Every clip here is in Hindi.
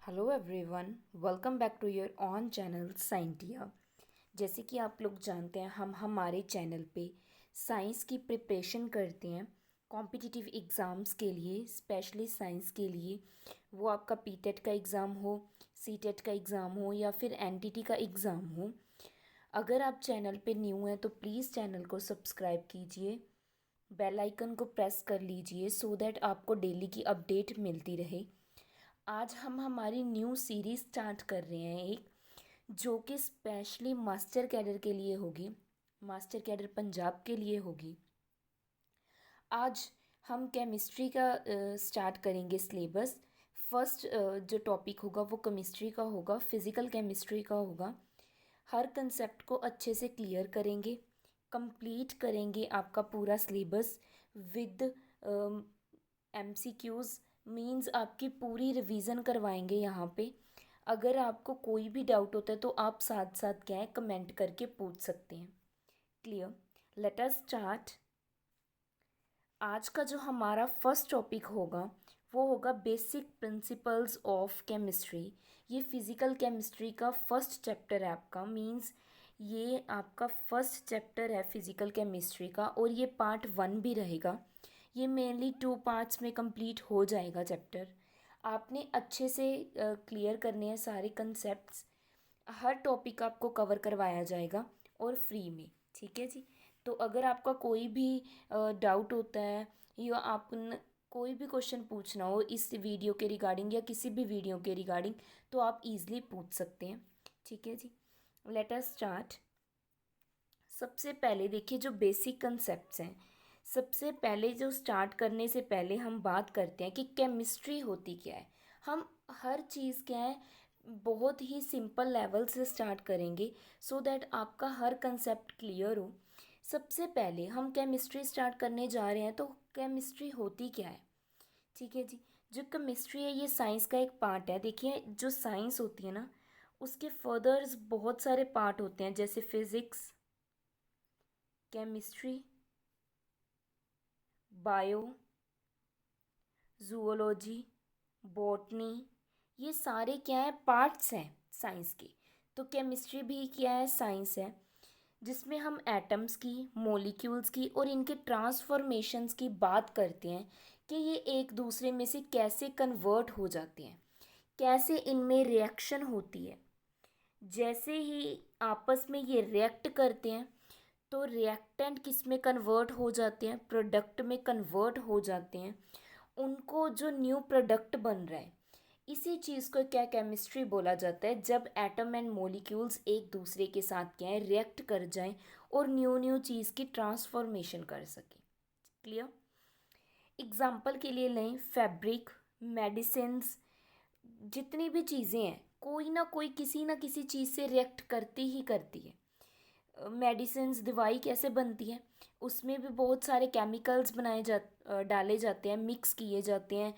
Hello everyone, welcome back to your own channel Scientia. जैसे कि आप लोग जानते हैं, हम हमारे चैनल पे साइंस की प्रिपरेशन करते हैं कॉम्पिटिटिव एग्ज़ाम्स के लिए, स्पेशली साइंस के लिए। वो आपका पीटेट का एग्ज़ाम हो, सीटेट का एग्ज़ाम हो या फिर एनटीटी का एग्ज़ाम हो। अगर आप चैनल पे न्यू हैं तो प्लीज़ चैनल को सब्सक्राइब कीजिए, बेल आइकन को प्रेस कर लीजिए सो दैट आपको डेली की अपडेट मिलती रहे। आज हम हमारी न्यू सीरीज स्टार्ट कर रहे हैं, एक जो कि स्पेशली मास्टर कैडर के लिए होगी, मास्टर कैडर पंजाब के लिए होगी। आज हम केमिस्ट्री का स्टार्ट करेंगे सिलेबस। फर्स्ट जो टॉपिक होगा वो केमिस्ट्री का होगा, फिज़िकल केमिस्ट्री का होगा। हर कंसेप्ट को अच्छे से क्लियर करेंगे, कंप्लीट करेंगे आपका पूरा सिलेबस विद एमसीक्यूज़। मींस आपकी पूरी रिवीजन करवाएंगे यहाँ पे। अगर आपको कोई भी डाउट होता है तो आप साथ साथ क्या है कमेंट करके पूछ सकते हैं। क्लियर? Let us start. आज का जो हमारा फर्स्ट टॉपिक होगा वो होगा बेसिक प्रिंसिपल्स ऑफ केमिस्ट्री। ये फिज़िकल केमिस्ट्री का फर्स्ट चैप्टर है आपका। मींस ये आपका फर्स्ट चैप्टर है फिज़िकल केमिस्ट्री का, और ये पार्ट 1 भी रहेगा। ये मेनली 2 पार्ट्स में कंप्लीट हो जाएगा चैप्टर। आपने अच्छे से क्लियर करने हैं सारे कंसेप्ट्स। हर टॉपिक आपको कवर करवाया जाएगा और फ्री में। ठीक है जी। तो अगर आपका कोई भी डाउट होता है या आप कोई भी क्वेश्चन पूछना हो इस वीडियो के रिगार्डिंग या किसी भी वीडियो के रिगार्डिंग, तो आप इजीली पूछ सकते हैं। ठीक है जी। Let us start. सबसे पहले देखिए जो बेसिक कंसेप्ट्स हैं। सबसे पहले जो स्टार्ट करने से पहले हम बात करते हैं कि केमिस्ट्री होती क्या है। हम हर चीज़ क्या है बहुत ही सिंपल लेवल से स्टार्ट करेंगे सो दैट आपका हर कंसेप्ट क्लियर हो। सबसे पहले हम केमिस्ट्री स्टार्ट करने जा रहे हैं, तो केमिस्ट्री होती क्या है। ठीक है जी। जो केमिस्ट्री है ये साइंस का एक पार्ट है। देखिए जो साइंस होती है ना, उसके फर्दर्स बहुत सारे पार्ट होते हैं, जैसे physics, chemistry, bio, zoology, botany. ये सारे क्या है पार्ट्स हैं साइंस के। तो केमिस्ट्री भी क्या है साइंस है, जिसमें हम एटम्स की, मॉलिक्यूल्स की और इनके ट्रांसफॉर्मेशंस की बात करते हैं कि ये एक दूसरे में से कैसे कन्वर्ट हो जाते हैं, कैसे इनमें रिएक्शन होती है। जैसे ही आपस में ये रिएक्ट करते हैं तो रिएक्टेंट किस में कन्वर्ट हो जाते हैं, प्रोडक्ट में कन्वर्ट हो जाते हैं। उनको जो न्यू प्रोडक्ट बन रहा है, इसी चीज़ को क्या केमिस्ट्री बोला जाता है, जब एटम एंड मॉलिक्यूल्स एक दूसरे के साथ क्या है रिएक्ट कर जाएं और न्यू न्यू चीज़ की ट्रांसफॉर्मेशन कर सकें। क्लियर? एग्जाम्पल के लिए लें फैब्रिक, मेडिसिन्स, जितनी भी चीज़ें हैं कोई ना किसी चीज़ से रिएक्ट करती ही करती है। मेडिसिन्स, दवाई कैसे बनती है, उसमें भी बहुत सारे केमिकल्स डाले जाते हैं, मिक्स किए जाते हैं,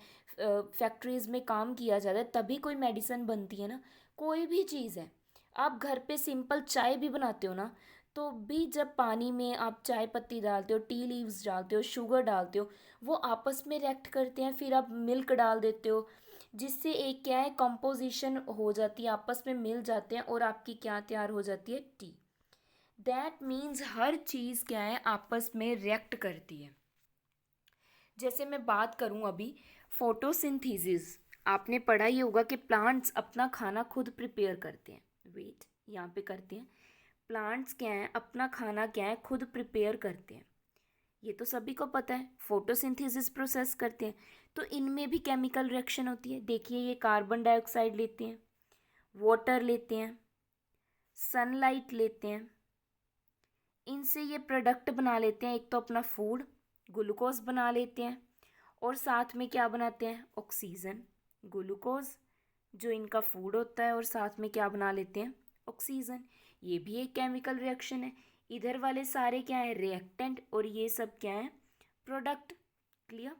फैक्ट्रीज़ में काम किया जाता है, तभी कोई मेडिसिन बनती है ना। कोई भी चीज़ है, आप घर पे सिंपल चाय भी बनाते हो ना, तो भी जब पानी में आप चाय पत्ती डालते हो, टी लीव्स डालते हो, शुगर डालते हो, वो आपस में रिएक्ट करते हैं, फिर आप मिल्क डाल देते हो, जिससे एक क्या है कंपोजिशन हो जाती है, आपस में मिल जाते हैं और आपकी क्या तैयार हो जाती है, टी। दैट मीन्स हर चीज़ क्या है आपस में रिएक्ट करती है। जैसे मैं बात करूं अभी फोटोसिंथेसिस, आपने पढ़ा ही होगा कि प्लांट्स अपना खाना खुद प्रिपेयर करते हैं। वेट, यहाँ पे करते हैं। प्लांट्स क्या है अपना खाना क्या है खुद प्रिपेयर करते हैं, ये तो सभी को पता है। फोटोसिंथेसिस प्रोसेस करते हैं तो इनमें भी केमिकल रिएक्शन होती है। देखिए ये कार्बन डाइऑक्साइड लेते हैं, वाटर लेते हैं, सनलाइट लेते हैं, इनसे ये प्रोडक्ट बना लेते हैं। एक तो अपना फूड ग्लूकोज बना लेते हैं, और साथ में क्या बनाते हैं, ऑक्सीजन। ग्लूकोज जो इनका फूड होता है, और साथ में क्या बना लेते हैं, ऑक्सीजन। ये भी एक केमिकल रिएक्शन है। इधर वाले सारे क्या है रिएक्टेंट, और ये सब क्या है प्रोडक्ट। क्लियर?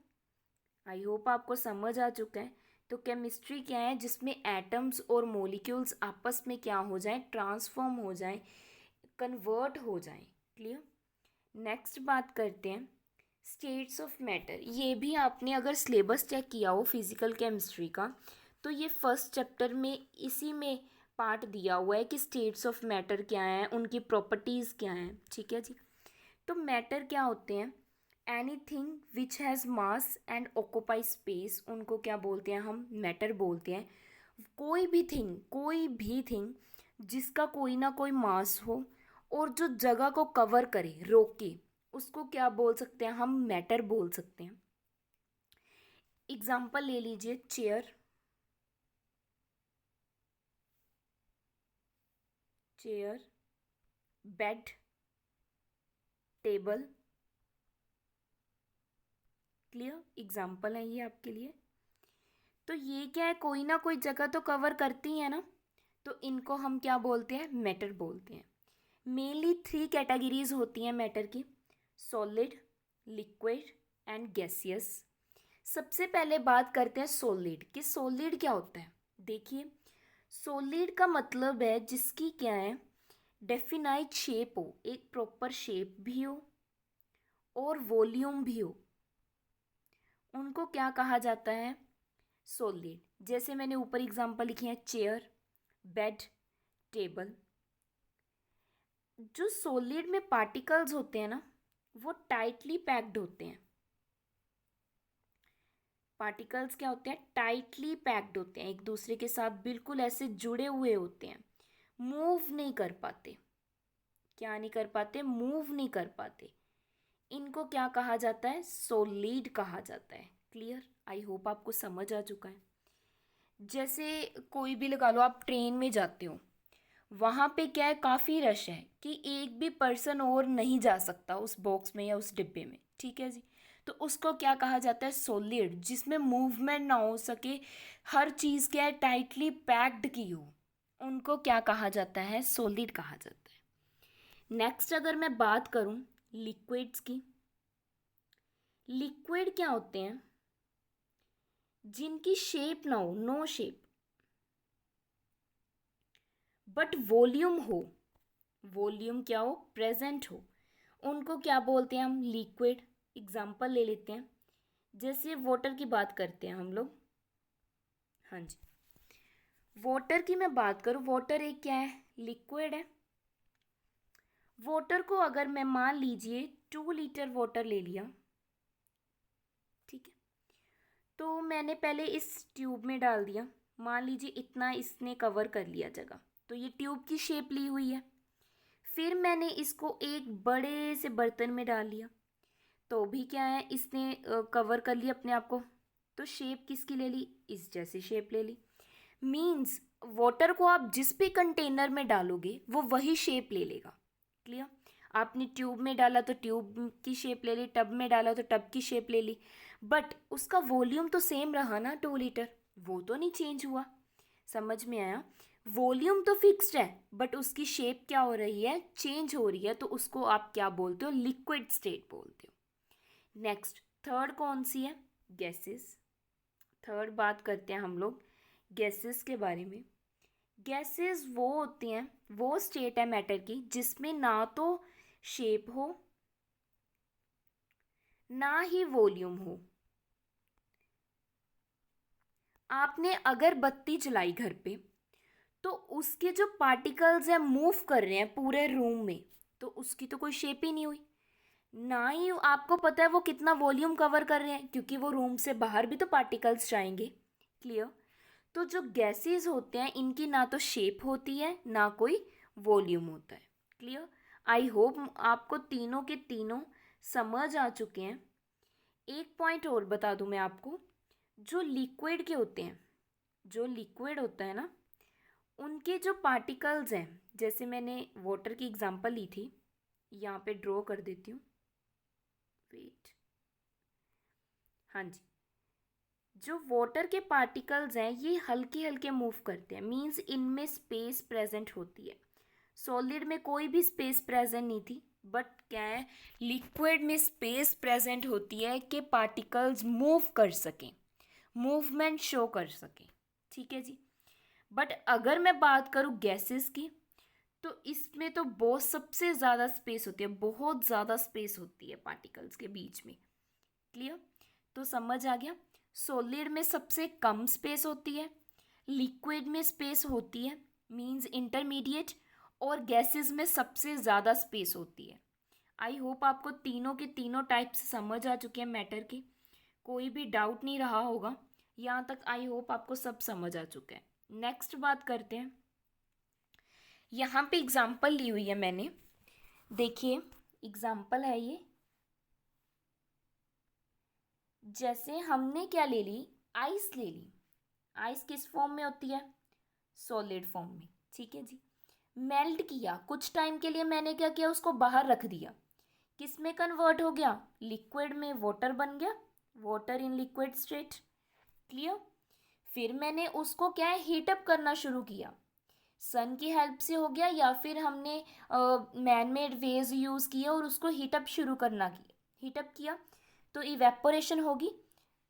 आई होप आपको समझ आ चुका है। तो केमिस्ट्री क्या है, जिसमें एटम्स और मॉलिक्यूल्स आपस में क्या हो जाएं, ट्रांसफॉर्म हो जाएं, कन्वर्ट हो जाएं। क्लियर? नेक्स्ट बात करते हैं स्टेट्स ऑफ मैटर। ये भी आपने अगर सिलेबस चेक किया हो फिजिकल केमिस्ट्री का, तो ये फर्स्ट चैप्टर में इसी में पार्ट दिया हुआ है कि स्टेट्स ऑफ मैटर क्या हैं, उनकी प्रॉपर्टीज़ क्या हैं। ठीक है जी। तो मैटर क्या होते हैं? Anything which has mass and occupy space, उनको क्या बोलते हैं? हम मैटर बोलते हैं। कोई भी थिंग जिसका कोई ना कोई मास हो और जो जगह को कवर करे, रोके, उसको क्या बोल सकते हैं? हम मैटर बोल सकते हैं। एग्जाम्पल ले लीजिए, chair, bed, table. Clear? Example है ये आपके लिए। तो ये क्या है? कोई ना कोई जगह तो कवर करती है ना, तो इनको हम क्या बोलते हैं? मैटर बोलते हैं। मेनली 3 कैटेगरीज होती हैं मैटर की: सॉलिड, लिक्विड एंड गैसियस। सबसे पहले बात करते हैं सॉलिड की। सॉलिड क्या होता है? देखिए, सॉलिड का मतलब है जिसकी क्या है? डेफिनाइट शेप हो, एक प्रॉपर शेप भी हो और वॉल्यूम भी हो, उनको क्या कहा जाता है? सॉलिड। जैसे मैंने ऊपर एग्जांपल लिखे हैं, चेयर, बेड, टेबल। जो सॉलिड में पार्टिकल्स होते हैं ना, वो टाइटली पैक्ड होते हैं। पार्टिकल्स क्या होते हैं? टाइटली पैक्ड होते हैं, एक दूसरे के साथ बिल्कुल ऐसे जुड़े हुए होते हैं, मूव नहीं कर पाते। क्या नहीं कर पाते? मूव नहीं कर पाते। इनको क्या कहा जाता है? सॉलिड कहा जाता है। क्लियर? आई होप आपको समझ आ चुका है। जैसे कोई भी लगा लो, आप ट्रेन में जाते हो, वहाँ पे क्या है? काफ़ी रश है कि एक भी पर्सन और नहीं जा सकता उस बॉक्स में या उस डिब्बे में। ठीक है जी। तो उसको क्या कहा जाता है? सॉलिड, जिसमें मूवमेंट ना हो सके, हर चीज़ क्या है? टाइटली पैक्ड की हो, उनको क्या कहा जाता है? सॉलिड कहा जाता है। नेक्स्ट अगर मैं बात करूँ लिक्विड्स की। लिक्विड क्या होते हैं? जिनकी शेप ना हो, नो शेप, बट वॉल्यूम हो, वॉल्यूम क्या हो? प्रेजेंट हो, उनको क्या बोलते हैं हम? लिक्विड। एग्जाम्पल ले लेते हैं, जैसे वाटर की बात करते हैं हम लोग। हाँ जी, वाटर की मैं बात करूँ, वाटर एक क्या है? लिक्विड है। वाटर को अगर मैं मान लीजिए 2 लीटर वाटर ले लिया, ठीक है, तो मैंने पहले इस ट्यूब में डाल दिया, मान लीजिए इतना इसने कवर कर लिया जगह, तो ये ट्यूब की शेप ली हुई है। फिर मैंने इसको एक बड़े से बर्तन में डाल लिया, तो भी क्या है? इसने कवर कर लिया अपने आप को, तो शेप किसकी ले ली? इस जैसी शेप ले ली। मीन्स वाटर को आप जिस भी कंटेनर में डालोगे वो वही शेप ले लेगा। क्लियर? आपने ट्यूब में डाला तो ट्यूब की शेप ले ली, टब में डाला तो टब की शेप ले ली, बट उसका वॉल्यूम तो सेम रहा ना, 2 लीटर, वो तो नहीं चेंज हुआ। समझ में आया? वॉल्यूम तो फिक्स्ड है, बट उसकी शेप क्या हो रही है? चेंज हो रही है, तो उसको आप क्या बोलते हो? लिक्विड स्टेट बोलते हो। नेक्स्ट, थर्ड कौन सी है? गैसेस। थर्ड बात करते हैं हम लोग गैसेस के बारे में। गैसेस वो होती हैं, वो स्टेट है मैटर की जिसमें ना तो शेप हो ना ही वॉल्यूम हो। आपने अगर बत्ती जलाई घर पे, तो उसके जो पार्टिकल्स हैं मूव कर रहे हैं पूरे रूम में, तो उसकी तो कोई शेप ही नहीं हुई। ना ही आपको पता है वो कितना वॉल्यूम कवर कर रहे हैं, क्योंकि वो रूम से बाहर भी तो पार्टिकल्स जाएंगे। क्लियर? तो जो गैसेस होते हैं इनकी ना तो शेप होती है ना कोई वॉल्यूम होता है। क्लियर? आई होप आपको तीनों के तीनों समझ आ चुके हैं। एक पॉइंट और बता दूं मैं आपको, जो लिक्विड के होते हैं, जो लिक्विड होता है ना, उनके जो पार्टिकल्स हैं, जैसे मैंने वाटर की एग्जांपल ली थी, यहाँ पे ड्रॉ कर देती हूँ, वेट। हाँ जी, जो वाटर के पार्टिकल्स हैं ये हल्के हल्के मूव करते हैं, मींस इनमें स्पेस प्रेजेंट होती है। सॉलिड में कोई भी स्पेस प्रेजेंट नहीं थी, बट क्या है? लिक्विड में स्पेस प्रेजेंट होती है कि पार्टिकल्स मूव कर सकें, मूवमेंट शो कर सकें। ठीक है जी। बट अगर मैं बात करूँ गैसेस की, तो इसमें तो बहुत सबसे ज़्यादा स्पेस होती है, बहुत ज़्यादा स्पेस होती है पार्टिकल्स के बीच में। क्लियर? तो समझ आ गया, सॉलिड में सबसे कम स्पेस होती है, लिक्विड में स्पेस होती है, मींस इंटरमीडिएट, और गैसेस में सबसे ज़्यादा स्पेस होती है। आई होप आपको तीनों के तीनों टाइप्स समझ आ चुके हैं मैटर के, कोई भी डाउट नहीं रहा होगा यहाँ तक। आई होप आपको सब समझ आ चुका है। नेक्स्ट बात करते हैं, यहाँ पे एग्जाम्पल ली हुई है मैंने, देखिए एग्जाम्पल है ये। जैसे हमने क्या ले ली, आइस ले ली। आइस किस फॉर्म में होती है, सॉलिड फॉर्म में, ठीक है जी। मेल्ट किया, कुछ टाइम के लिए मैंने क्या किया, उसको बाहर रख दिया, किस में कन्वर्ट हो गया, लिक्विड में, वाटर बन गया, water in liquid state. Clear. फिर मैंने उसको क्या है, हीटअप करना शुरू किया, सन की हेल्प से हो गया, या फिर हमने मैन मेड वेज यूज़ किए और उसको हीटअप शुरू करना किया, हीटअप किया तो इवेपोरेशन होगी,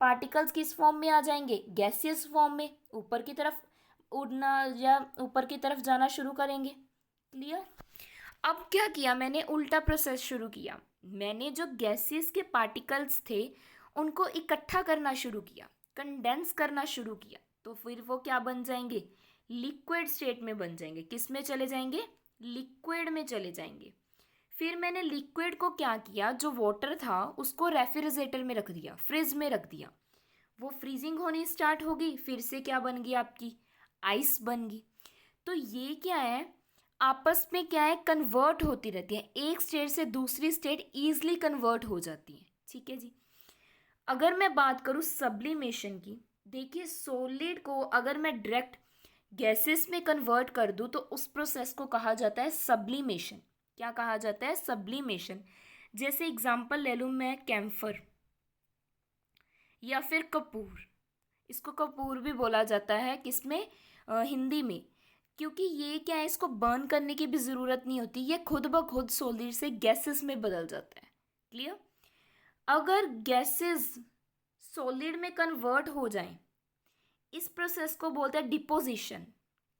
पार्टिकल्स किस फॉर्म में आ जाएंगे, गैसियस फॉर्म में, ऊपर की तरफ उड़ना या ऊपर की तरफ जाना शुरू करेंगे। क्लियर। अब क्या किया मैंने, उल्टा प्रोसेस शुरू किया, मैंने जो गैसेस के पार्टिकल्स थे उनको इकट्ठा करना शुरू किया, कंडेंस करना शुरू किया, तो फिर वो क्या बन जाएंगे, लिक्विड स्टेट में बन जाएंगे, किस में चले जाएंगे, लिक्विड में चले जाएंगे। फिर मैंने लिक्विड को क्या किया, जो वाटर था उसको रेफ्रिजरेटर में रख दिया, फ्रिज में रख दिया, वो फ्रीजिंग होनी स्टार्ट होगी, फिर से क्या बन गई आपकी, आइस बन गई। तो ये क्या है, आपस में क्या है, कन्वर्ट होती रहती है, एक स्टेट से दूसरी स्टेट ईजिली कन्वर्ट हो जाती है, ठीक है जी। अगर मैं बात करूँ सब्लिमेशन की, देखिए सॉलिड को अगर मैं डायरेक्ट गैसेस में कन्वर्ट कर दूँ तो उस प्रोसेस को कहा जाता है सब्लिमेशन। क्या कहा जाता है, सब्लिमेशन। जैसे एग्जांपल ले लूँ मैं, कैम्फर या फिर कपूर, इसको कपूर भी बोला जाता है, किसमें, हिंदी में, क्योंकि ये क्या है, इसको बर्न करने की भी ज़रूरत नहीं होती, ये खुद ब खुद सॉलिड से गैसेस में बदल जाता है। क्लियर। अगर गैसेस सॉलिड में कन्वर्ट हो जाएं, इस प्रोसेस को बोलते हैं डिपोजिशन।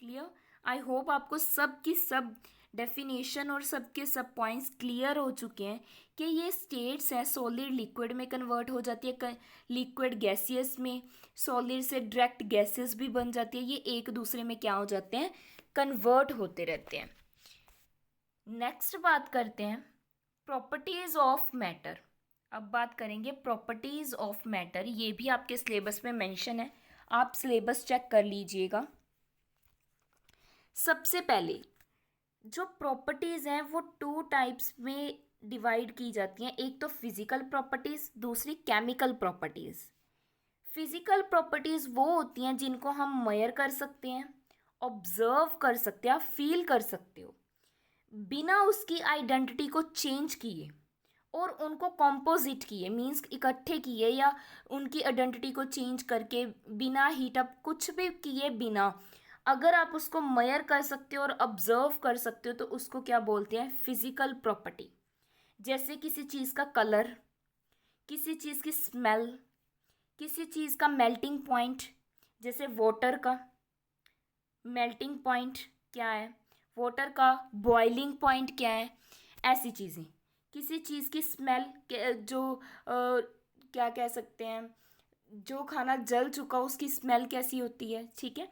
क्लियर। आई होप आपको सब की सब डेफिनेशन और सबके सब पॉइंट्स क्लियर हो चुके हैं कि ये स्टेट्स हैं, सॉलिड लिक्विड में कन्वर्ट हो जाती है, लिक्विड गैसियस में, सॉलिड से डायरेक्ट गैसेस भी बन जाती है, ये एक दूसरे में क्या हो जाते हैं, कन्वर्ट होते रहते हैं। नेक्स्ट बात करते हैं प्रॉपर्टीज ऑफ मैटर। अब बात करेंगे प्रॉपर्टीज ऑफ मैटर, ये भी आपके सिलेबस में मेंशन है, आप सिलेबस चेक कर लीजिएगा। सबसे पहले जो प्रॉपर्टीज़ हैं वो टू टाइप्स में डिवाइड की जाती हैं, एक तो फिजिकल प्रॉपर्टीज़, दूसरी केमिकल प्रॉपर्टीज़। फिजिकल प्रॉपर्टीज़ वो होती हैं जिनको हम मेजर कर सकते हैं, ऑब्जर्व कर सकते हैं, फील कर सकते हो, बिना उसकी आइडेंटिटी को चेंज किए और उनको कॉम्पोजिट किए, मीन्स इकट्ठे किए या उनकी आइडेंटिटी को चेंज करके, बिना हीटअप कुछ भी किए बिना, अगर आप उसको मेजर कर सकते हो और ऑब्जर्व कर सकते हो तो उसको क्या बोलते हैं, फिजिकल प्रॉपर्टी। जैसे किसी चीज़ का कलर, किसी चीज़ की स्मेल, किसी चीज़ का मेल्टिंग पॉइंट, जैसे वाटर का मेल्टिंग पॉइंट क्या है, वाटर का बॉइलिंग पॉइंट क्या है, ऐसी चीज़ें। किसी चीज़ की स्मेल, जो क्या कह सकते हैं, जो खाना जल चुका उसकी स्मेल कैसी होती है, ठीक है।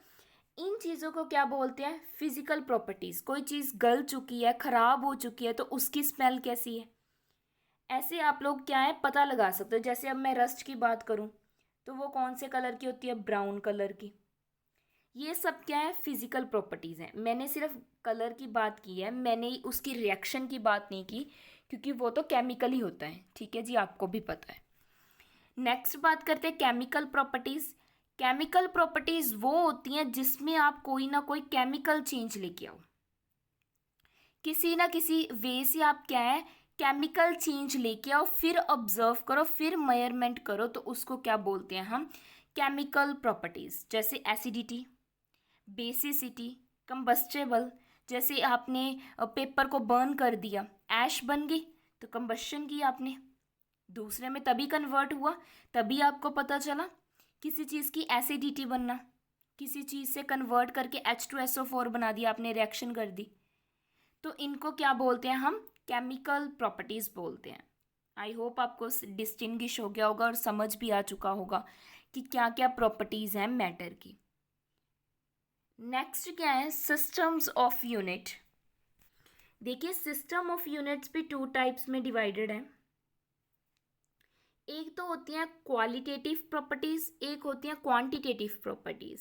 इन चीज़ों को क्या बोलते हैं, फिजिकल प्रॉपर्टीज़। कोई चीज़ गल चुकी है, ख़राब हो चुकी है तो उसकी स्मेल कैसी है, ऐसे आप लोग क्या है पता लगा सकते हो। जैसे अब मैं रस्ट की बात करूँ तो वो कौन से कलर की होती है, ब्राउन कलर की। ये सब क्या है, फिजिकल प्रॉपर्टीज़ हैं। मैंने सिर्फ कलर की बात की है, मैंने उसकी रिएक्शन की बात नहीं की, क्योंकि वो तो केमिकल ही होता है, ठीक है जी, आपको भी पता है। नेक्स्ट बात करते हैं केमिकल प्रॉपर्टीज़। केमिकल प्रॉपर्टीज़ वो होती हैं जिसमें आप कोई ना कोई केमिकल चेंज लेके आओ, किसी ना किसी वे से आप क्या है, केमिकल चेंज लेके आओ, फिर ऑब्जर्व करो, फिर मेजरमेंट करो, तो उसको क्या बोलते हैं हम, केमिकल प्रॉपर्टीज़। जैसे एसिडिटी, बेसिसिटी, कंबस्टेबल, जैसे आपने पेपर को बर्न कर दिया, ऐश बन गई, तो कंबशन की आपने, दूसरे में तभी कन्वर्ट हुआ, तभी आपको पता चला। किसी चीज़ की एसिडिटी बनना, किसी चीज़ से कन्वर्ट करके H2SO4 बना दिया आपने, रिएक्शन कर दी, तो इनको क्या बोलते हैं हम, केमिकल प्रॉपर्टीज़ बोलते हैं। आई होप आपको डिस्टिंग्विश हो गया होगा और समझ भी आ चुका होगा कि क्या क्या प्रॉपर्टीज़ हैं मैटर की। नेक्स्ट क्या है, सिस्टम्स ऑफ यूनिट। देखिए सिस्टम ऑफ यूनिट्स भी टू टाइप्स में डिवाइडेड है। एक तो होती हैं क्वालिटेटिव प्रॉपर्टीज, एक होती हैं क्वांटिटेटिव प्रॉपर्टीज।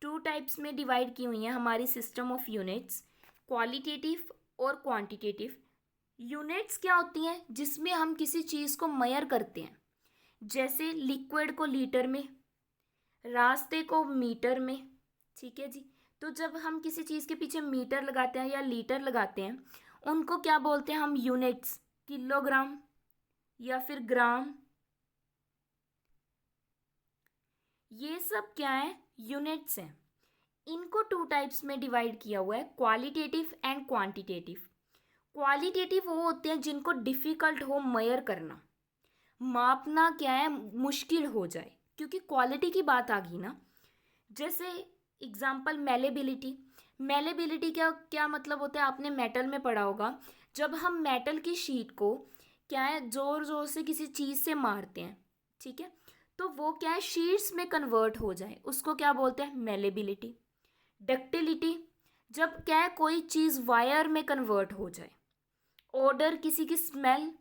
टू टाइप्स में डिवाइड की हुई हैं हमारी सिस्टम ऑफ यूनिट्स, क्वालिटेटिव और क्वांटिटेटिव। यूनिट्स क्या होती हैं, जिसमें हम किसी चीज़ को मेजर करते हैं, जैसे लिक्विड को लीटर में, रास्ते को मीटर में। ठीक है जी। तो जब हम किसी चीज़ के पीछे मीटर लगाते हैं या लीटर लगाते हैं, उनको क्या बोलते हैं हम, यूनिट्स। किलोग्राम या फिर ग्राम, ये सब क्या है, यूनिट्स हैं। इनको टू टाइप्स में डिवाइड किया हुआ है, क्वालिटेटिव एंड क्वांटिटेटिव। क्वालिटेटिव वो होते हैं जिनको डिफ़िकल्ट हो मेजर करना, मापना क्या है, मुश्किल हो जाए, क्योंकि क्वालिटी की बात आ गई ना। जैसे एग्जाम्पल मेलेबिलिटी। मेलेबिलिटी क्या क्या मतलब होता है, आपने मेटल में पढ़ा होगा। जब हम मेटल की शीट को क्या है, ज़ोर ज़ोर से किसी चीज़ से मारते हैं, ठीक है, तो वो क्या है, शीट्स में कन्वर्ट हो जाए, उसको क्या बोलते हैं, मेलेबिलिटी। डक्टिलिटी, जब क्या है, कोई चीज़ वायर में कन्वर्ट हो जाए। ऑर्डर, किसी की स्मेल,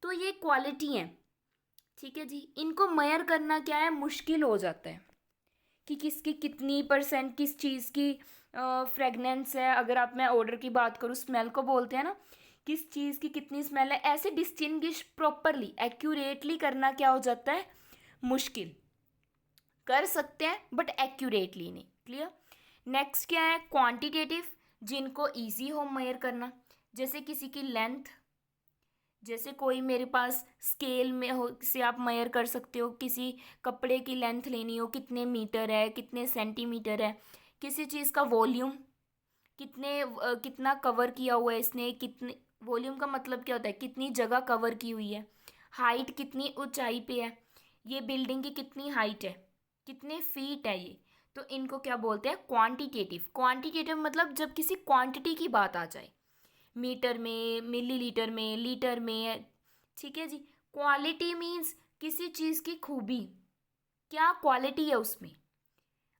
तो ये क्वालिटी है। ठीक है जी। इनको मेजर करना क्या है, मुश्किल हो जाता है कि किसकी कितनी परसेंट किस चीज़ की फ्रेगनेंस है। अगर आप, मैं ऑर्डर की बात करूँ, स्मेल को बोलते हैं ना, किस चीज़ की कितनी स्मेल है, ऐसे डिस्टिंग्विश प्रॉपरली एक्यूरेटली करना क्या हो जाता है, मुश्किल। कर सकते हैं बट एक्यूरेटली नहीं। क्लियर। नेक्स्ट क्या है, क्वांटिटेटिव, जिनको इजी हो मेजर करना, जैसे किसी की लेंथ। जैसे कोई मेरे पास स्केल में हो, से आप मेजर कर सकते हो, किसी कपड़े की लेंथ लेनी हो, कितने मीटर है, कितने सेंटीमीटर है। किसी चीज़ का वॉल्यूम, कितना कवर किया हुआ है इसने, कितने, वॉल्यूम का मतलब क्या होता है, कितनी जगह कवर की हुई है। हाइट, कितनी ऊंचाई पे है, ये बिल्डिंग की कितनी हाइट है, कितने फीट है ये। तो इनको क्या बोलते हैं, क्वांटिटेटिव। क्वांटिटेटिव मतलब जब किसी क्वांटिटी की बात आ जाए, मीटर में, मिलीलीटर में, लीटर में। ठीक है जी। क्वालिटी मीन्स किसी चीज़ की खूबी, क्या क्वालिटी है उसमें।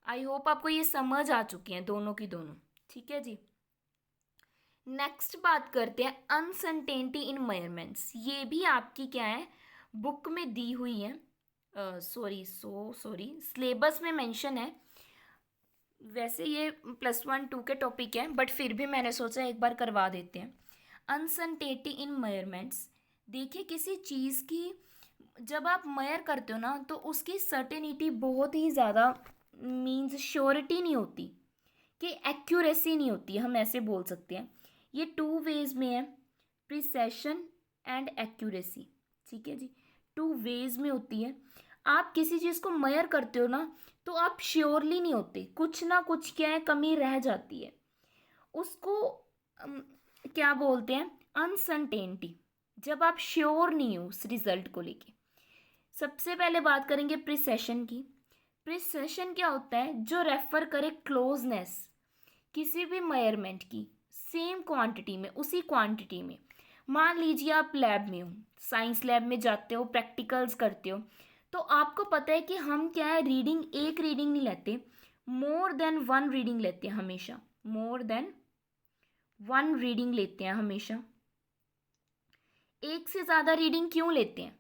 आई होप आपको ये समझ आ चुकी हैं दोनों की दोनों। ठीक है जी। नेक्स्ट बात करते हैं अनसर्टेनिटी इन मेजरमेंट्स। ये भी आपकी क्या है, बुक में दी हुई है, सॉरी सिलेबस में मेंशन है। वैसे ये +1 2 के टॉपिक हैं, बट फिर भी मैंने सोचा एक बार करवा देते हैं। अनसर्टेनिटी इन मेजरमेंट्स। देखिए किसी चीज़ की जब आप मेजर करते हो ना, तो उसकी सर्टेनिटी बहुत ही ज़्यादा, मीन्स श्योरिटी नहीं होती, कि एक्यूरेसी नहीं होती, हम ऐसे बोल सकते हैं। ये टू वेज में है, प्रिसेशन एंड एक्यूरेसी। ठीक है जी। टू वेज में होती है। आप किसी चीज़ को मेजर करते हो ना, तो आप श्योरली नहीं होते, कुछ ना कुछ क्या है, कमी रह जाती है। उसको अम, क्या बोलते हैं, अनसर्टेनिटी, जब आप श्योर नहीं हो उस रिजल्ट को लेके। सबसे पहले बात करेंगे प्रिसेशन की। प्रिसेशन क्या होता है, जो रेफर करे क्लोजनेस किसी भी मेजरमेंट की, सेम क्वांटिटी में, उसी क्वांटिटी में। मान लीजिए आप लैब में हो, साइंस लैब में जाते हो, प्रैक्टिकल्स करते हो, तो आपको पता है कि हम क्या है, रीडिंग, एक रीडिंग नहीं लेते, मोर देन वन रीडिंग लेते हैं हमेशा, मोर देन वन रीडिंग लेते हैं हमेशा। एक से ज़्यादा रीडिंग क्यों लेते हैं,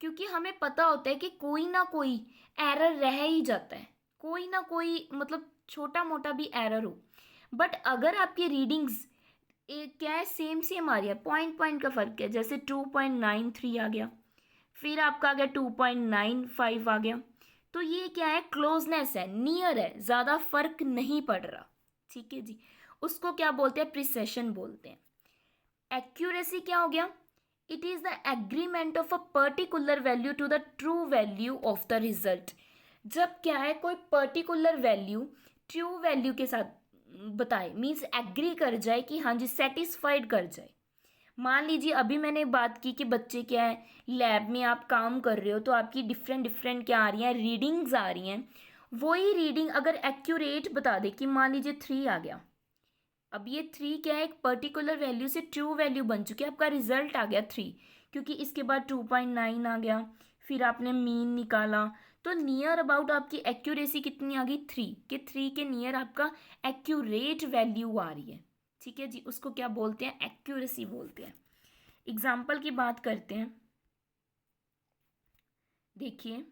क्योंकि हमें पता होता है कि कोई ना कोई एरर रह ही जाता है, कोई ना कोई, मतलब छोटा मोटा भी एरर हो। बट अगर आपकी रीडिंग्स एक क्या है, सेम सेम आ रही है, पॉइंट पॉइंट का फ़र्क है, जैसे 2.93 आ गया, फिर आपका आ गया 2.95 आ गया, तो ये क्या है, क्लोजनेस है, नियर है, ज़्यादा फर्क नहीं पड़ रहा। ठीक है जी। उसको क्या बोलते हैं, प्रिसेशन बोलते हैं। एक्यूरेसी क्या हो गया, it is the agreement of a particular value to the true value of the result. जब क्या है, कोई पर्टिकुलर वैल्यू ट्रू वैल्यू के साथ बताए, मीन्स एग्री कर जाए, कि हाँ जी सेटिस्फाइड कर जाए। मान लीजिए अभी मैंने बात की कि बच्चे क्या है, लैब में आप काम कर रहे हो, तो आपकी डिफरेंट डिफरेंट क्या आ रही हैं, रीडिंग्स आ रही हैं। वही रीडिंग अगर एक्यूरेट बता दे कि मान लीजिए 3 आ गया, अब ये 3 क्या है, एक पर्टिकुलर वैल्यू से ट्रू वैल्यू बन चुकी है, आपका रिजल्ट आ गया 3, क्योंकि इसके बाद 2.9 आ गया, फिर आपने मीन निकाला, तो नियर अबाउट आपकी एक्यूरेसी कितनी आ गई 3, कि 3 के नियर आपका एक्यूरेट वैल्यू आ रही है। ठीक है जी, उसको क्या बोलते हैं, एक्यूरेसी बोलते हैं। एग्जाम्पल की बात करते हैं। देखिए,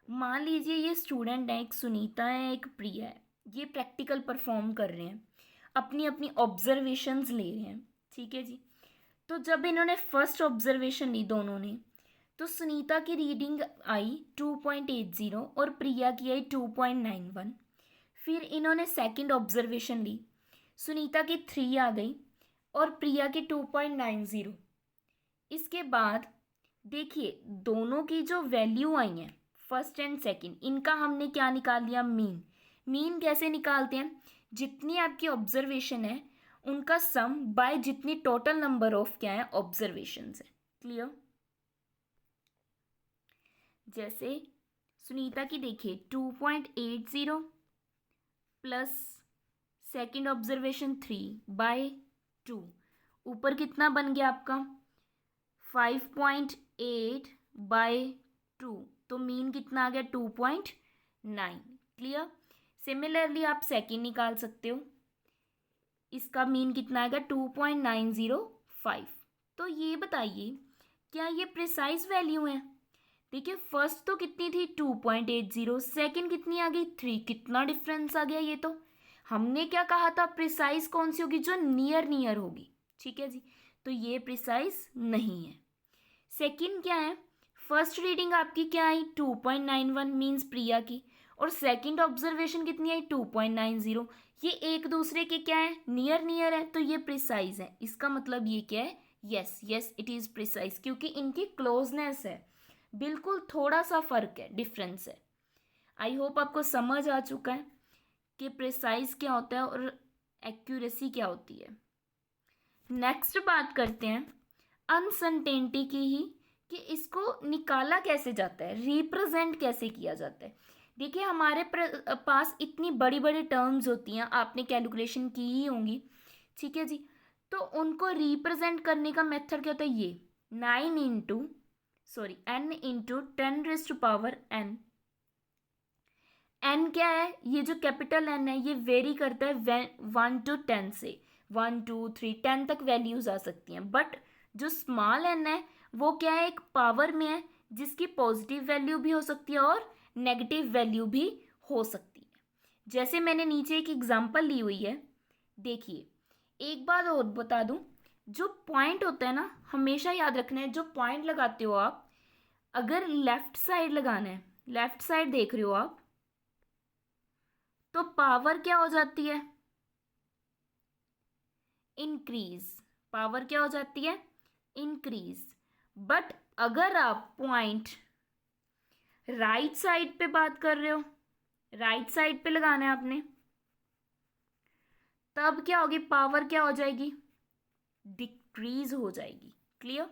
मान लीजिए ये स्टूडेंट है, एक सुनीता है, एक प्रिया है, ये प्रैक्टिकल परफॉर्म कर रहे हैं, अपनी अपनी ऑब्जर्वेशंस ले रहे हैं। ठीक है जी, तो जब इन्होंने फर्स्ट ऑब्जर्वेशन ली दोनों ने, तो सुनीता की रीडिंग आई 2.80 और प्रिया की आई 2.91। फिर इन्होंने सेकंड ऑब्जर्वेशन ली, सुनीता की 3 आ गई और प्रिया की 2.90। इसके बाद देखिए दोनों की जो वैल्यू आई हैं फर्स्ट एंड सेकंड, इनका हमने क्या निकाल लिया, मीन। मीन कैसे निकालते हैं, जितनी आपकी ऑब्जर्वेशन है उनका सम बाय जितनी टोटल नंबर ऑफ क्या है ऑब्जर्वेशंस है। क्लियर। जैसे सुनीता की देखिए 2.80 प्लस सेकंड ऑब्जर्वेशन 3/2, ऊपर कितना बन गया आपका 5.8/2, तो मीन कितना आ गया 2.9। क्लियर। सिमिलरली आप सेकंड निकाल सकते हो, इसका मीन कितना आएगा 2.905। तो ये बताइए क्या ये प्रिसाइज वैल्यू है। देखिए फर्स्ट तो कितनी थी 2.80, सेकंड कितनी आ गई 3, कितना डिफरेंस आ गया। ये तो हमने क्या कहा था, प्रिसाइज कौन सी होगी, जो नियर नियर होगी। ठीक है जी, तो ये प्रिसाइज नहीं है। सेकंड क्या है, फर्स्ट रीडिंग आपकी क्या आई 2.91 मीन्स प्रिया की, और सेकंड ऑब्जर्वेशन कितनी आई 2.90। ये एक दूसरे के क्या है, नियर नियर है, तो ये प्रिसाइज है। इसका मतलब ये क्या है, yes yes it is precise, क्योंकि इनकी क्लोजनेस है, बिल्कुल थोड़ा सा फर्क है, डिफरेंस है। आई होप आपको समझ आ चुका है कि प्रिसाइज क्या होता है और एक्यूरेसी क्या होती है। नेक्स्ट बात करते हैं अनसर्टेनिटी की ही, कि इसको निकाला कैसे जाता है, रिप्रेजेंट कैसे किया जाता है। देखिए हमारे पास इतनी बड़ी बड़ी टर्म्स होती हैं, आपने कैलकुलेशन की ही होंगी। ठीक है जी, तो उनको रिप्रेजेंट करने का मेथड क्या होता है, ये 9 इंटू 10⁻n। एन क्या है, ये जो कैपिटल एन है ये वेरी करता है 1 to 10 से, 1 2 3 10 तक वैल्यूज आ सकती हैं। बट जो स्मॉल एन है वो क्या है, एक पावर में है, जिसकी पॉजिटिव वैल्यू भी हो सकती है और नेगेटिव वैल्यू भी हो सकती है। जैसे मैंने नीचे एक एग्जांपल ली हुई है, देखिए। एक बात और बता दूं, जो पॉइंट होता है ना, हमेशा याद रखना है, जो पॉइंट लगाते हो आप, अगर लेफ्ट साइड लगाना है, लेफ्ट साइड देख रहे हो आप, तो पावर क्या हो जाती है, इंक्रीज। पावर क्या हो जाती है, इंक्रीज। बट अगर आप पॉइंट राइट साइड पे बात कर रहे हो, राइट साइड पे लगाना है आपने, तब क्या होगी, पावर क्या हो जाएगी, डिक्रीज हो जाएगी। क्लियर।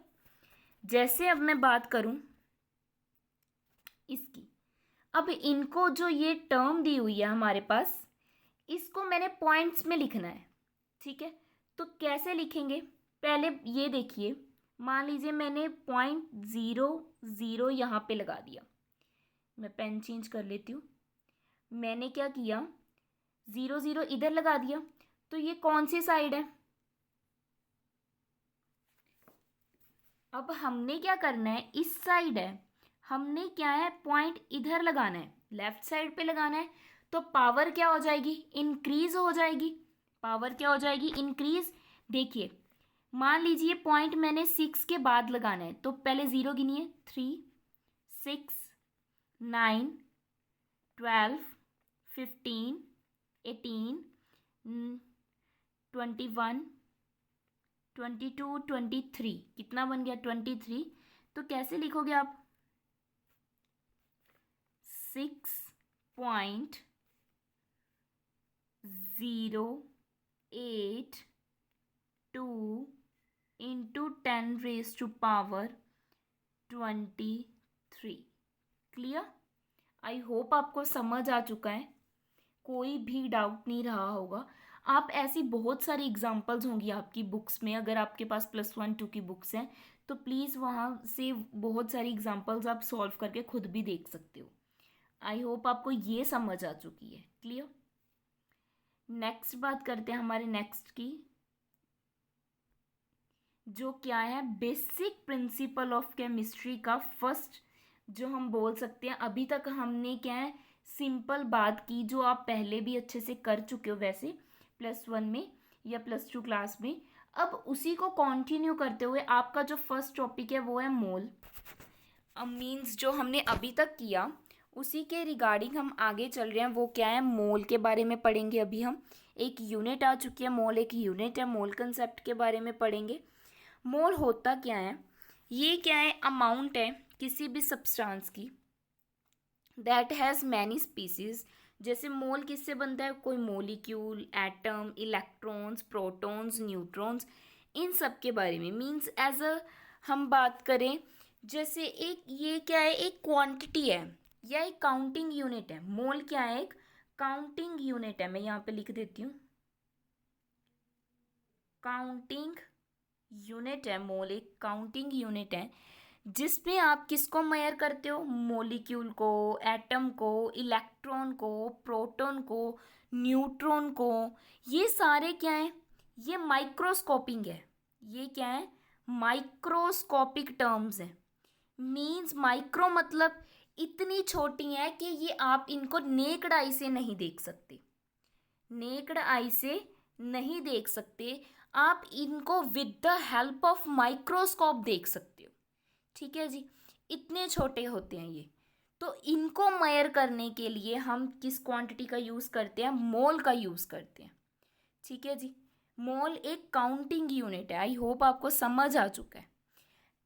जैसे अब मैं बात करूं इसकी, अब इनको जो ये टर्म दी हुई है हमारे पास, इसको मैंने पॉइंट्स में लिखना है। ठीक है, तो कैसे लिखेंगे, पहले ये देखिए, मान लीजिए मैंने 0.00 यहाँ पे लगा दिया, मैं पेन चेंज कर लेती हूँ। मैंने क्या किया, 0 0 इधर लगा दिया, तो ये कौन सी साइड है, अब हमने क्या करना है, इस साइड है, हमने क्या है पॉइंट इधर लगाना है, लेफ्ट साइड पे लगाना है, तो पावर क्या हो जाएगी, इंक्रीज हो जाएगी। पावर क्या हो जाएगी, इंक्रीज। देखिए मान लीजिए पॉइंट मैंने 6 के बाद लगाना है, तो पहले 0 गिनिए, 3 6 9 12 15 18 21 22 23, कितना बन गया 23। तो कैसे लिखोगे आप, 6.082 इंटू 10⁻23। क्लियर। आई होप आपको समझ आ चुका है, कोई भी डाउट नहीं रहा होगा। आप ऐसी बहुत सारी एग्जांपल्स होंगी आपकी बुक्स में, अगर आपके पास +1 2 की बुक्स हैं तो प्लीज़ वहाँ से बहुत सारी एग्जांपल्स आप सॉल्व करके खुद भी देख सकते हो। आई होप आपको ये समझ आ चुकी है। क्लियर। नेक्स्ट बात करते हैं हमारे नेक्स्ट की, जो क्या है बेसिक प्रिंसिपल ऑफ केमिस्ट्री का फर्स्ट, जो हम बोल सकते हैं अभी तक हमने क्या है सिंपल बात की, जो आप पहले भी अच्छे से कर चुके हो वैसे +1 में या +2 क्लास में। अब उसी को कंटिन्यू करते हुए आपका जो फर्स्ट टॉपिक है वो है मोल। मीन्स जो हमने अभी तक किया उसी के रिगार्डिंग हम आगे चल रहे हैं। वो क्या है, मोल के बारे में पढ़ेंगे। अभी हम एक यूनिट आ चुकी है, मोल एक यूनिट है, मोल कंसेप्ट के बारे में पढ़ेंगे। मोल होता क्या है, ये क्या है, अमाउंट है किसी भी सब्सटेंस की दैट हैज़ मैनी स्पीसीज। जैसे मोल किससे बनता है, कोई molecule, atom, electrons, protons, neutrons, इन सब के बारे में। मीन्स एज अ हम बात करें, जैसे एक ये क्या है, एक क्वांटिटी है या एक काउंटिंग यूनिट है। मोल क्या है, एक काउंटिंग यूनिट है। मैं यहाँ पे लिख देती हूँ, काउंटिंग यूनिट है मोल, एक काउंटिंग यूनिट है जिसमें आप किसको मेजर करते हो, मोलिक्यूल को, एटम को, इलेक्ट्रॉन को, प्रोटॉन को, न्यूट्रॉन को। ये सारे क्या है, ये माइक्रोस्कोपिक है। ये क्या है, माइक्रोस्कोपिक टर्म्स है। मीन्स माइक्रो मतलब इतनी छोटी है कि ये आप इनको नेक्ड आई से नहीं देख सकते, नेक्ड आई से नहीं देख सकते। आप इनको with the help of microscope देख सकते हो। ठीक है जी, इतने छोटे होते हैं ये। तो इनको मेजर करने के लिए हम किस क्वांटिटी का यूज़ करते हैं, मोल का यूज़ करते हैं। ठीक है जी, मोल एक काउंटिंग यूनिट है। आई होप आपको समझ आ चुका है।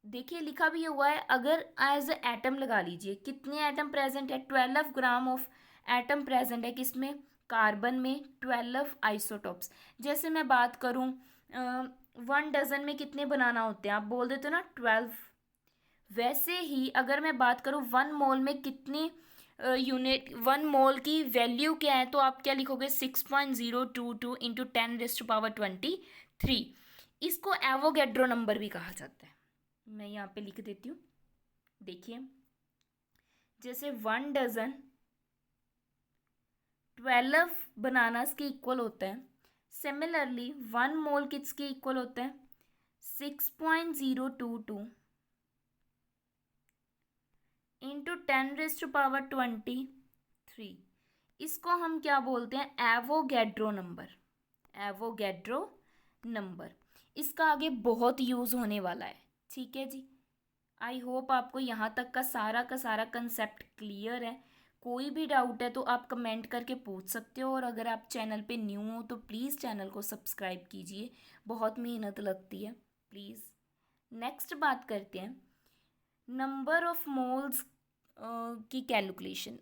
देखिए लिखा भी हुआ है, अगर एज एटम लगा लीजिए, कितने एटम प्रेजेंट है, 12 ग्राम ऑफ एटम प्रेजेंट है किसमें, कार्बन में, 12 आइसोटॉप्स। जैसे मैं बात करूँ 1 डजन में कितने बनाना होते हैं, आप बोल देते हो ना 12। वैसे ही अगर मैं बात करूँ 1 मोल में कितने यूनिट, 1 मोल की वैल्यू क्या है, तो आप क्या लिखोगे, 6.022 इंटू 10⁻23। इसको एवोगैड्रो नंबर भी कहा जाता है। मैं यहाँ पे लिख देती हूँ, देखिए जैसे 1 डजन 12 बनानास के इक्वल होता है, सिमिलरली 1 मोल किसके इक्वल होता है, 6.022 इंटू 10⁻23। इसको हम क्या बोलते हैं, एवोगैड्रो नंबर। एवोगैड्रो नंबर, इसका आगे बहुत यूज़ होने वाला है। ठीक है जी, आई होप आपको यहाँ तक का सारा कंसेप्ट क्लियर है। कोई भी डाउट है तो आप कमेंट करके पूछ सकते हो, और अगर आप चैनल पे न्यू हो तो प्लीज़ चैनल को सब्सक्राइब कीजिए, बहुत मेहनत लगती है प्लीज़। नेक्स्ट बात करते हैं नंबर ऑफ मोल्स की कैलकुलेशन।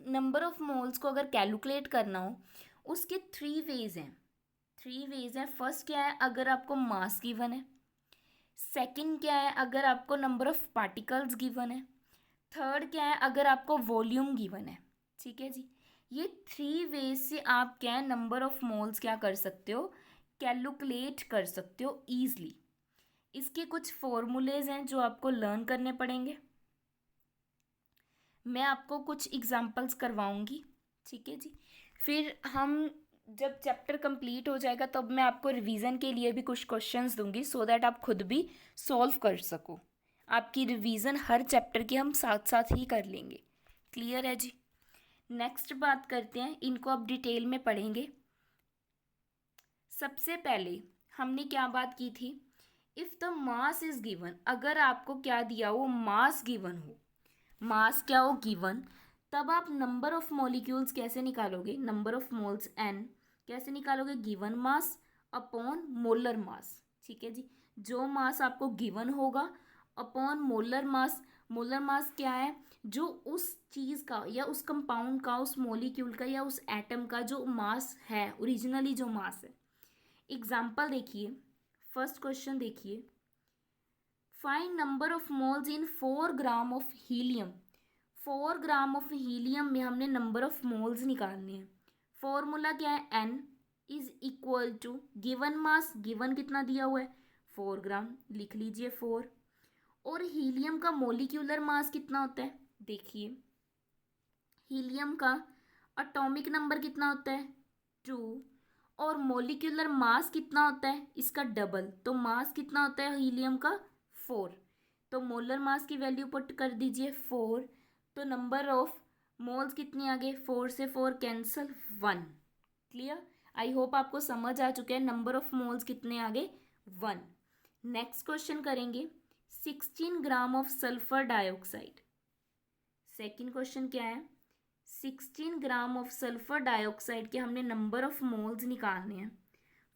नंबर ऑफ मोल्स को अगर कैलकुलेट करना हो, उसके 3 वेज हैं। 3 वेज हैं। फर्स्ट क्या है, अगर आपको मास गिवन है। सेकंड क्या है, अगर आपको नंबर ऑफ पार्टिकल्स गिवन है। थर्ड क्या है, अगर आपको वॉल्यूम गिवन है। ठीक है जी, ये 3 वेज से आप क्या है, नंबर ऑफ मोल्स क्या कर सकते हो, कैलकुलेट कर सकते हो ईजली। इसके कुछ फॉर्मूलेज हैं जो आपको लर्न करने पड़ेंगे। मैं आपको कुछ एग्जांपल्स करवाऊंगी। ठीक है जी, फिर हम जब चैप्टर कंप्लीट हो जाएगा तब मैं आपको रिवीजन के लिए भी कुछ क्वेश्चंस दूंगी, सो दैट आप खुद भी सॉल्व कर सको। आपकी रिवीजन हर चैप्टर की हम साथ साथ ही कर लेंगे। क्लियर है जी। नेक्स्ट बात करते हैं, इनको अब डिटेल में पढ़ेंगे। सबसे पहले हमने क्या बात की थी, if the mass is given, अगर आपको क्या दिया हो, मास गिवन हो, मास क्या हो, गिवन, तब आप नंबर ऑफ मॉलिक्यूल्स कैसे निकालोगे, नंबर ऑफ मोल्स n कैसे निकालोगे, given mass upon molar mass. ठीक है जी, जो मास आपको गिवन होगा upon molar mass. Molar mass क्या है, जो उस चीज़ का या उस कंपाउंड का, उस मॉलिक्यूल का या उस एटम का जो मास है, ओरिजिनली जो मास है। एग्जाम्पल देखिए, फर्स्ट क्वेश्चन देखिए, find number of moles in 4 gram of helium. 4 gram of helium में हमने नंबर ऑफ मोल्स निकालने हैं। फॉर्मूला क्या है, n। Is equal to given mass, given कितना दिया हुआ है 4 ग्राम, लिख लीजिए 4। और हीलियम का मोलिक्यूलर मास कितना होता है, देखिए हीलियम का एटॉमिक नंबर कितना होता है 2, और मोलिक्यूलर मास कितना होता है इसका डबल, तो मास कितना होता है हीलियम का 4, तो मोलर मास की वैल्यू पुट कर दीजिए 4, तो नंबर ऑफ मोल्स कितनी आ गए 4 से 4 कैंसल 1। क्लियर, आई होप आपको समझ आ चुका है नंबर ऑफ मोल्स कितने आ गए 1। नेक्स्ट क्वेश्चन करेंगे 16 gram of sulphur dioxide. Second question क्या है 16 ग्राम ऑफ सल्फर डाइऑक्साइड के हमने नंबर ऑफ मोल्स निकालने हैं।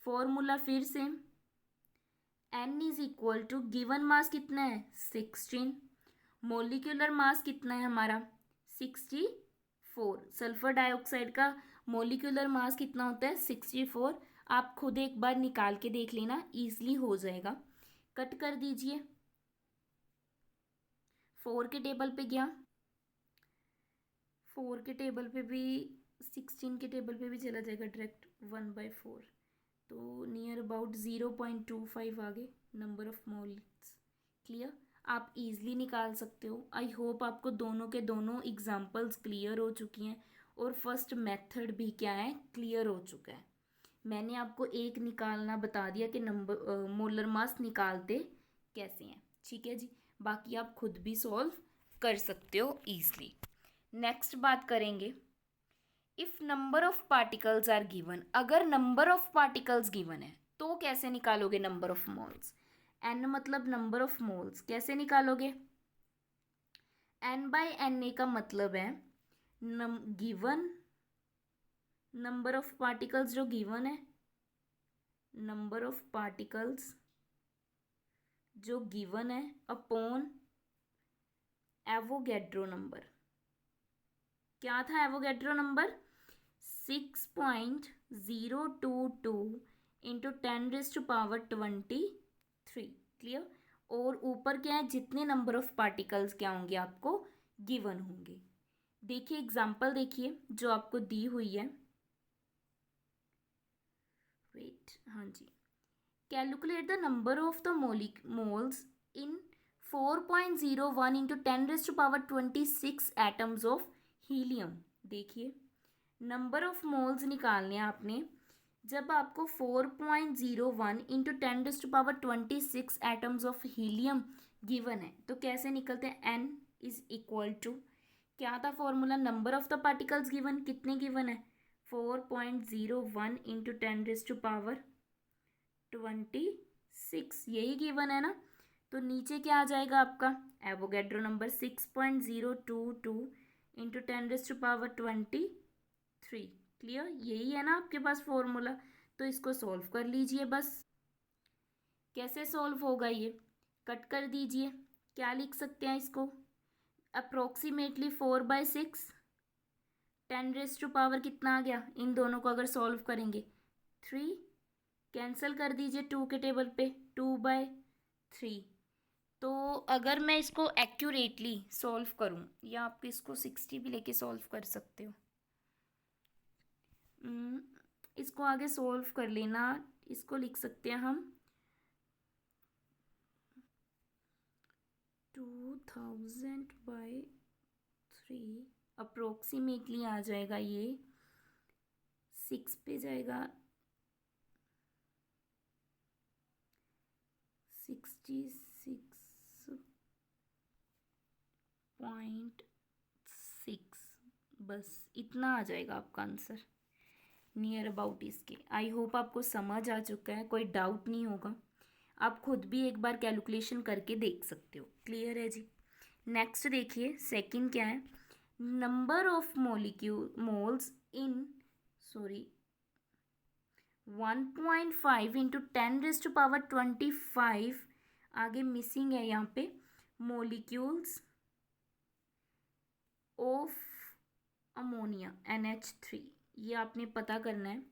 फॉर्मूला फिर से n is equal to given mass कितना है 16, मोलिकुलर मास कितना है हमारा 64, सल्फर डाइऑक्साइड का मोलिकुलर मास कितना होता है 64। आप खुद एक बार निकाल के देख लेना, ईजिली हो जाएगा। कट कर दीजिए, 4 के टेबल पे गया, 4 के टेबल पे भी 16 के टेबल पे भी चला जाएगा डायरेक्ट 1/4, तो नियर अबाउट 0.25 आ गए नंबर ऑफ मोल्स। क्लियर, आप इजीली निकाल सकते हो। आई होप आपको दोनों के दोनों एग्जांपल्स क्लियर हो चुकी हैं और फर्स्ट मेथड भी क्या है क्लियर हो चुका है। मैंने आपको एक निकालना बता दिया कि नंबर मोलर मास निकालते कैसे हैं, ठीक है जी। बाकी आप खुद भी सॉल्व कर सकते हो ईजली। नेक्स्ट बात करेंगे if number of particles are given, अगर नंबर ऑफ पार्टिकल्स गिवन है तो कैसे निकालोगे नंबर ऑफ मोल्स। n मतलब नंबर ऑफ मोल्स, कैसे निकालोगे n/na का मतलब है गिवन नंबर ऑफ पार्टिकल्स जो गिवन है, नंबर ऑफ पार्टिकल्स जो गिवन है अपॉन एवोगैड्रो नंबर। क्या था एवोगैड्रो नंबर 6.022 इंटू 10⁻23। क्लियर, और ऊपर क्या है जितने नंबर ऑफ पार्टिकल्स क्या होंगे आपको गिवन होंगे। देखिए एग्जांपल देखिए जो आपको दी हुई है, वेट, हाँ जी, calculate the number of the moles in 4.01 into 10⁻26 atoms of helium. देखिए नंबर ऑफ मोल्स निकालने हैं आपने, जब आपको 4.01 into 10⁻26 atoms of helium given है तो कैसे निकलते हैं n इज इक्वल टू, क्या था formula, number of the particles given कितने गिवन है 4.01 इंटू 10⁻26, यही गिवन है ना। तो नीचे क्या आ जाएगा आपका एवोगैड्रो नंबर 6.022 इंटू 10⁻23। क्लियर, यही है ना आपके पास फॉर्मूला, तो इसको सॉल्व कर लीजिए बस। कैसे सॉल्व होगा ये, कट कर दीजिए, क्या लिख सकते हैं इसको, अप्रोक्सीमेटली 4/6, 10 कितना आ गया, इन दोनों को अगर सॉल्व करेंगे 3, कैंसिल कर दीजिए 2 के टेबल पे 2/3। तो अगर मैं इसको एक्यूरेटली सॉल्व करूं, या आप इसको 60 भी लेके सॉल्व कर सकते हो, इसको आगे सॉल्व कर लेना, इसको लिख सकते हैं हम 2000/3 अप्रोक्सीमेटली आ जाएगा, ये 6 पे जाएगा 66.6, बस इतना आ जाएगा आपका आंसर नियर अबाउट इसके। आई होप आपको समझ आ चुका है, कोई डाउट नहीं होगा, आप खुद भी एक बार कैलकुलेशन करके देख सकते हो। क्लियर है जी। नेक्स्ट देखिए सेकंड क्या है, number of moles in 1.5 into 10⁻25, आगे मिसिंग है यहाँ पे मोलिक्यूल्स ऑफ अमोनिया NH3, ये आपने पता करना है।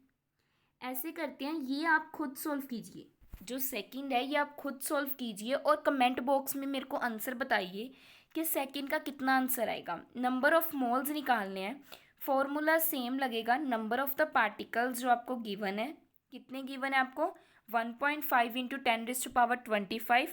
ऐसे करते हैं, ये आप खुद सॉल्व कीजिए, जो सेकंड है ये आप खुद सॉल्व कीजिए और कमेंट बॉक्स में मेरे को आंसर बताइए कि सेकंड का कितना आंसर आएगा। नंबर ऑफ मोल्स निकालने हैं फॉर्मूला सेम लगेगा, नंबर ऑफ द पार्टिकल्स जो आपको गिवन है, कितने गिवन है आपको 1.5 इंटू 10⁻25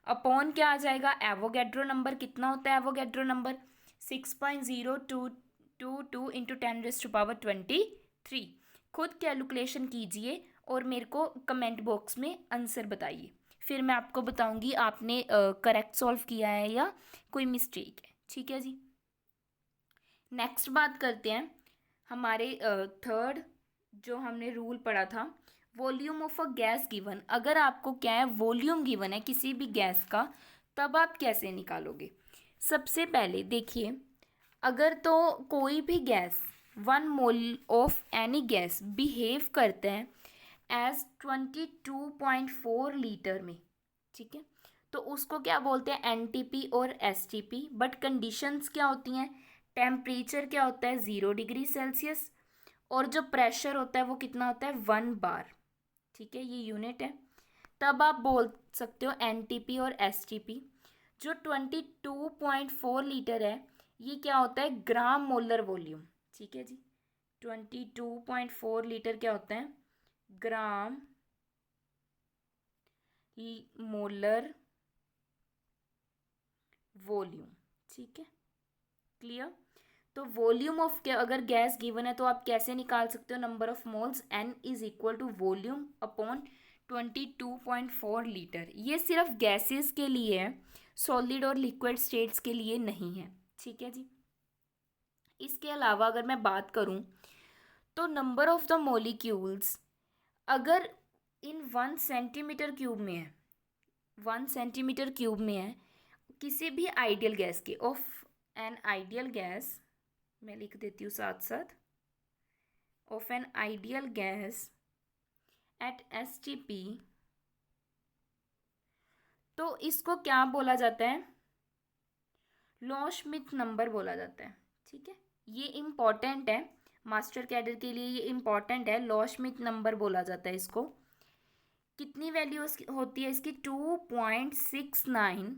अपॉन क्या आ जाएगा एवोगैड्रो नंबर, कितना होता है एवोगैड्रो नंबर 6.0222 इंटू 10⁻23। खुद कैलकुलेशन कीजिए और मेरे को कमेंट बॉक्स में आंसर बताइए, फिर मैं आपको बताऊंगी आपने करेक्ट सॉल्व किया है या कोई मिस्टेक है। ठीक है जी। नेक्स्ट बात करते हैं हमारे थर्ड जो हमने रूल पढ़ा था, volume of a gas given. अगर आपको क्या है वॉल्यूम गिवन है किसी भी गैस का, तब आप कैसे निकालोगे। सबसे पहले देखिए, अगर तो कोई भी gas 1 mole of any gas behave करते हैं एज 22.4 लीटर में, ठीक है, तो उसको क्या बोलते हैं एनटीपी और एसटीपी। बट कंडीशंस क्या होती हैं, टेम्परेचर क्या होता है 0 डिग्री सेल्सियस, और जो प्रेशर होता है वो कितना होता है 1 बार। ठीक है, ये यूनिट है। तब आप बोल सकते हो एनटीपी और एसटीपी। जो 22.4 लीटर है ये क्या होता है ग्राम मोलर वॉल्यूम। ठीक है जी, 22.4 लीटर क्या होता है ग्राम मोलर वॉल्यूम। ठीक है, क्लियर। तो वॉल्यूम ऑफ अगर गैस गिवन है तो आप कैसे निकाल सकते हो number of moles, N is equal to volume upon 22.4 litre. ये सिर्फ गैसेस के लिए है, सॉलिड और लिक्विड स्टेट्स के लिए नहीं है। ठीक है जी। इसके अलावा अगर मैं बात करूं तो नंबर ऑफ द मॉलिक्यूल्स अगर इन 1 सेंटीमीटर क्यूब में है, 1 सेंटीमीटर क्यूब में है किसी भी आइडियल गैस के, ऑफ एन आइडियल गैस, मैं लिख देती हूँ साथ साथ, of an ideal gas at STP, तो इसको क्या बोला जाता है लॉ श्मिट नंबर बोला जाता है। ठीक है, ये इम्पॉर्टेंट है मास्टर कैडर के लिए, ये इम्पॉर्टेंट है, लॉ श्मिट नंबर बोला जाता है इसको। कितनी वैल्यू होती है इसकी 2.69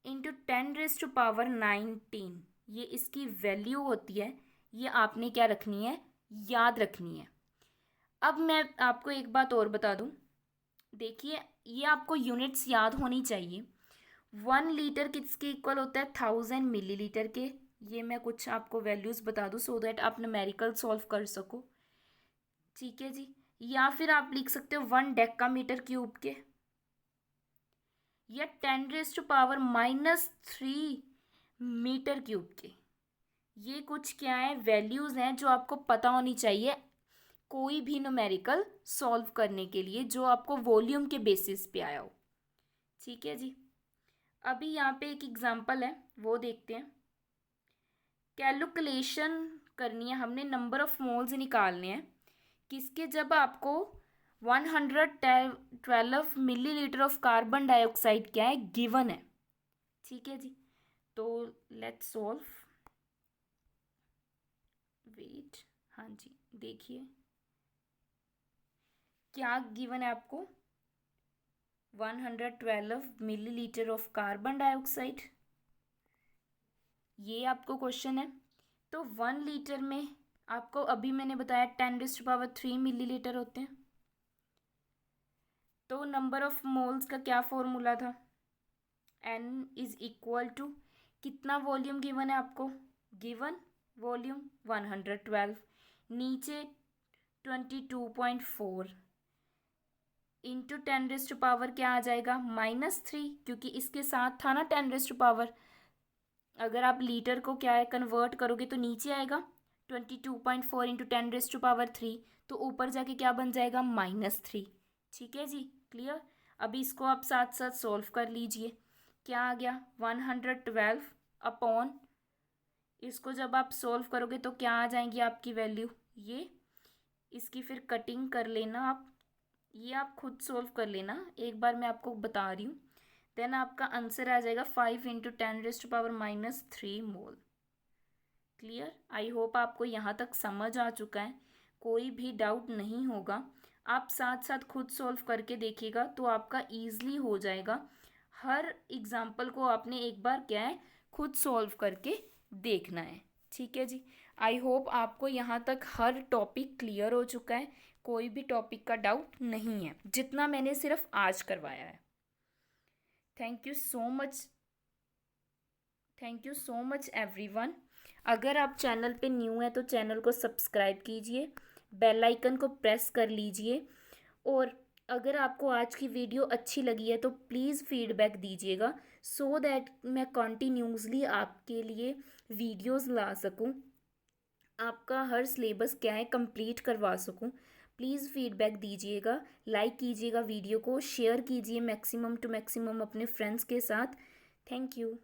इंटू 10⁻19, ये इसकी वैल्यू होती है। ये आपने क्या रखनी है याद रखनी है। अब मैं आपको एक बात और बता दूं, देखिए ये आपको यूनिट्स याद होनी चाहिए। 1 लीटर किसके इक्वल होता है 1000 मिलीलीटर के। ये मैं कुछ आपको वैल्यूज़ बता दूं सो दैट आप न्यूमेरिकल सॉल्व कर सको। ठीक है जी, या फिर आप लिख सकते हो 1 डेकामीटर क्यूब के, या 10⁻³ मीटर क्यूब के। ये कुछ क्या है वैल्यूज़ हैं जो आपको पता होनी चाहिए कोई भी न्यूमेरिकल सॉल्व करने के लिए जो आपको वॉल्यूम के बेसिस पे आया हो। ठीक है जी। अभी यहाँ पे एक एग्जांपल है वो देखते हैं। कैलकुलेशन करनी है हमने, नंबर ऑफ मोल्स निकालने हैं किसके, जब आपको 112 मिलीलीटर ऑफ कार्बन डाइऑक्साइड क्या है गिवन है। ठीक है जी, तो लेट्स सॉल्व, वेट, हाँ जी देखिए क्या गिवन है आपको 112 मिलीलीटर ऑफ कार्बन डाइऑक्साइड, ये आपको क्वेश्चन है। तो 1 लीटर में आपको अभी मैंने बताया 10⁻³ मिलीलीटर होते हैं। तो नंबर ऑफ मोल्स का क्या फॉर्मूला था, n इज इक्वल टू कितना वॉल्यूम गिवन है आपको, गिवन वॉल्यूम 112, नीचे 22.4 इंटू 10⁻, क्या आ जाएगा -3, क्योंकि इसके साथ था ना 10⁻। अगर आप लीटर को क्या है कन्वर्ट करोगे तो नीचे आएगा 22.4 इंटू 10⁻3, तो ऊपर जाके क्या बन जाएगा -3। ठीक है जी, क्लियर। अभी इसको आप साथ साथ सॉल्व कर लीजिए, क्या आ गया 112 अपॉन, इसको जब आप सॉल्व करोगे तो क्या आ जाएंगी आपकी वैल्यू, ये इसकी फिर कटिंग कर लेना आप, ये आप खुद सॉल्व कर लेना, एक बार मैं आपको बता रही हूँ। देन आपका आंसर आ जाएगा 5 into 10⁻³ mole. Clear, I hope आपको यहाँ तक समझ आ चुका है, कोई भी डाउट नहीं होगा। आप साथ साथ खुद सॉल्व करके देखिएगा तो आपका ईजिली हो जाएगा। हर एग्जाम्पल को आपने एक बार क्या है खुद सॉल्व करके देखना है। ठीक है जी। आई होप आपको यहाँ तक हर टॉपिक क्लियर हो चुका है, कोई भी टॉपिक का डाउट नहीं है, जितना मैंने सिर्फ आज करवाया है। Thank you so much, thank you so much everyone. अगर आप चैनल पे न्यू हैं तो चैनल को सब्सक्राइब कीजिए, बेल आइकन को प्रेस कर लीजिए, और अगर आपको आज की वीडियो अच्छी लगी है तो प्लीज़ फीडबैक दीजिएगा, सो दैट मैं कंटिन्यूसली आपके लिए वीडियोस ला सकूं, आपका हर सिलेबस क्या है कंप्लीट करवा सकूं। प्लीज़ फीडबैक दीजिएगा, लाइक कीजिएगा वीडियो को, शेयर कीजिए मैक्सिमम टू मैक्सिमम अपने फ्रेंड्स के साथ। Thank you.